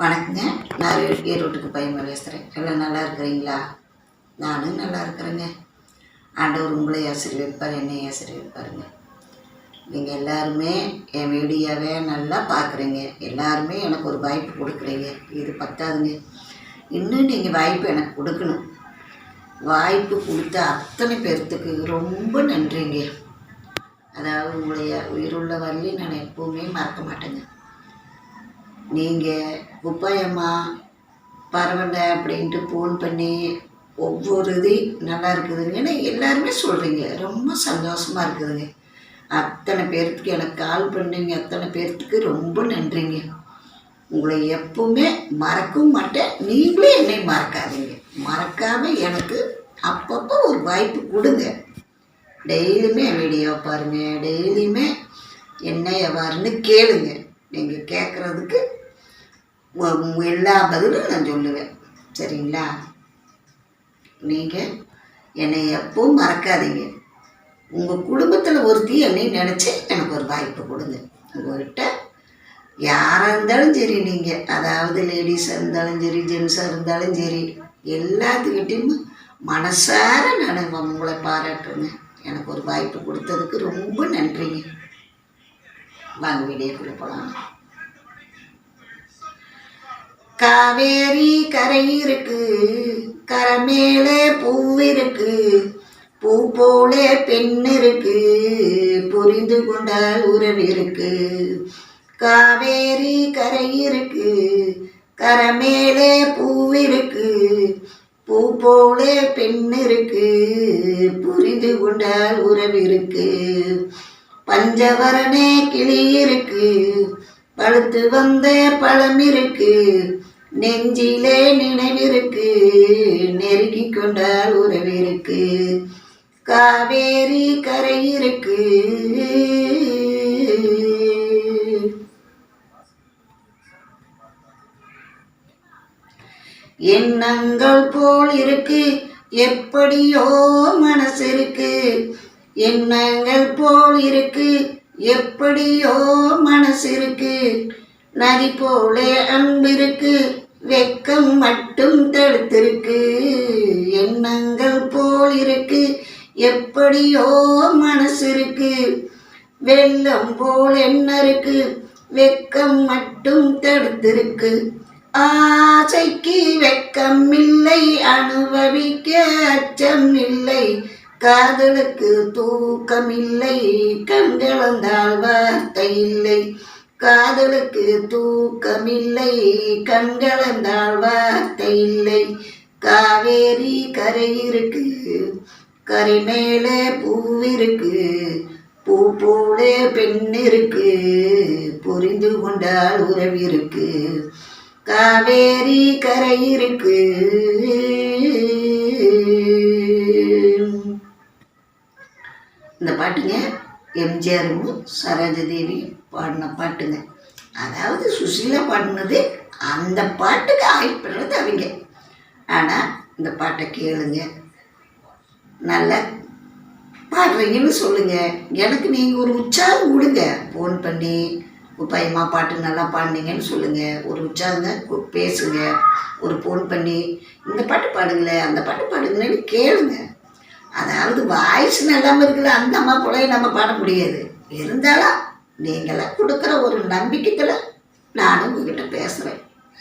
வணக்கங்க. நான் ஈரோட்டுக்கு பையன் பேசுகிறேன். எல்லாம் நல்லா இருக்கிறீங்களா? நானும் நல்லா இருக்கிறேங்க. ஆண்டவர் உங்களை ஆசீர்வதிப்பார், என்னை ஆசீர்வதிப்பாருங்க. நீங்கள் எல்லாருமே என் வீடியோவை நல்லா பார்க்குறீங்க. எல்லாருமே எனக்கு ஒரு வாய்ப்பு கொடுக்குறீங்க. இது பத்தாதுங்க, இன்னும் நீங்கள் வாய்ப்பு எனக்கு கொடுக்கணும். வாய்ப்பு கொடுத்த அத்தனை பேர்த்துக்கு ரொம்ப நன்றிங்க. அதாவது உங்களுடைய உயிருள்ள வரலையும் நான் எப்போவுமே மறக்க மாட்டேங்க. நீங்கள் குப்பாயம்மா பரவாயில்ல அப்படின்ட்டு ஃபோன் பண்ணி ஒவ்வொரு நல்லா இருக்குதுங்கன்னு எல்லாருமே சொல்கிறீங்க. ரொம்ப சந்தோஷமாக இருக்குதுங்க. அத்தனை பேர்த்துக்கு எனக்கு கால் பண்ணுங்க. அத்தனை பேர்த்துக்கு ரொம்ப நன்றிங்க. உங்களை எப்பவுமே மறக்கவும் மாட்டேன். நீங்களே என்னை மறக்காதீங்க. மறக்காமல் எனக்கு அப்பப்போ ஒரு வாய்ப்பு கொடுங்க. டெய்லியுமே வீடியோ பாருங்கள். டெய்லியுமே என்ன எவ்வாறுன்னு கேளுங்க. நீங்கள் கேட்குறதுக்கு எல்லா பதிலும் நான் சொல்லுவேன். சரிங்களா? நீங்கள் என்னை எப்பவும் மறக்காதீங்க. உங்கள் குடும்பத்தில் ஒருத்தி என்னை நினச்சி எனக்கு ஒரு வாய்ப்பு கொடுங்க. உங்கள்கிட்ட யாராக இருந்தாலும் சரி, நீங்கள் அதாவது லேடிஸாக இருந்தாலும் சரி, ஜென்ஸாக இருந்தாலும் சரி, எல்லாத்துக்கிட்டையும் மனசார நான் உங்களை பாராட்டுறேங்க. எனக்கு ஒரு வாய்ப்பு கொடுத்ததுக்கு ரொம்ப நன்றிங்க. வாங்க வீடியோக்குள்ளே போகலாம். காவேரி கரை இருக்கு, கரை மேலே பூ இருக்கு, பூ போலே பெண் இருக்கு, புரிந்து கொண்டால் உறவு இருக்கு. காவேரி கரை இருக்கு, கரை மேலே பூ இருக்கு, பூ போலே பெண் இருக்கு, புரிந்து கொண்டால் உறவு இருக்கு. பஞ்சவரணே கிளி இருக்கு, பழுத்து வந்த பழம் இருக்கு, நெஞ்சிலே நினைவிருக்கு, நெருங்கி கொண்டால் உறவு இருக்கு. காவேரி கரை இருக்கு. எண்ணங்கள் போல் இருக்கு, எப்படியோ மனசு இருக்கு. எண்ணங்கள் போல் இருக்கு, எப்படியோ மனசு இருக்கு. நதி போலே அன்பு இருக்கு, வெக்கம் மட்டும் தடுத்திருக்கு. எண்ணங்கள் போல் இருக்கு, எப்படியோ மனசு இருக்கு. வெள்ளம் போல் என்ன இருக்கு, வெக்கம் மட்டும் தடுத்திருக்கு. ஆசைக்கு வெக்கம் இல்லை, அனுபவிக்க அச்சம் இல்லை. காதலுக்கு தூக்கம் இல்லை, கண்களந்தால் வார்த்தை இல்லை. காதலுக்கு தூக்கமில்லை, கண்களந்தால் வார்த்தை இல்லை. காவேரி கரை இருக்கு, கரை மேலே பூ இருக்கு, பூ போலே பெண் இருக்கு, புரிந்து கொண்டால் உறவு இருக்கு. காவேரி கரை இருக்கு. இந்த பாட்டுங்க எம்ஜிஆரும் சரோஜாதேவியும் பாடின பாட்டுங்க. அதாவது சுசீலா பாடினது அந்த பாட்டுக்கு ஆயிப்படுறது அவங்க. ஆனால் இந்த பாட்டை கேளுங்க, நல்லா பாடுறீங்கன்னு சொல்லுங்கள். எனக்கு நீங்கள் ஒரு உற்சாகம் கொடுங்க. ஃபோன் பண்ணி பையமா பாட்டு நல்லா பாடினீங்கன்னு சொல்லுங்கள். ஒரு உற்சாகங்க பேசுங்க. ஒரு ஃபோன் பண்ணி இந்த பாட்டு பாடுங்களேன், அந்த பாட்டு பாடுங்களேன்னு கேளுங்க. அதாவது வாய்ஸ் நல்லாமல் இருக்குல்ல, அந்த அம்மா போல நம்ம பாட முடியாது. இருந்தாலும் நீங்களாம் கொடுக்குற ஒரு நம்பிக்கையில் நானும் உங்ககிட்ட பேசுகிறேன்.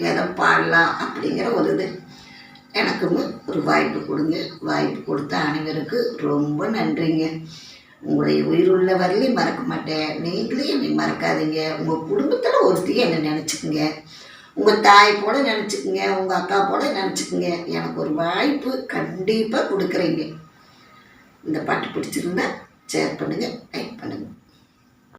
ஏதோ பாடலாம் அப்படிங்கிற ஒரு எனக்குன்னு ஒரு வாய்ப்பு கொடுங்க. வாய்ப்பு கொடுத்த அனைவருக்கு ரொம்ப நன்றிங்க. உங்களுடைய உயிருள்ள வரலையும் மறக்க மாட்டேன். நீங்களே என்னை மறக்காதீங்க. உங்கள் குடும்பத்தில் ஒருத்தையும் என்னை நினச்சிக்குங்க. உங்கள் தாய் போல நினச்சிக்குங்க, உங்கள் அக்கா போல நினச்சிக்குங்க. எனக்கு ஒரு வாய்ப்பு கண்டிப்பாக கொடுக்குறீங்க. இந்த பாட்டு பிடிச்சிருந்தா ஷேர் பண்ணுங்கள், லைக் பண்ணுங்கள்.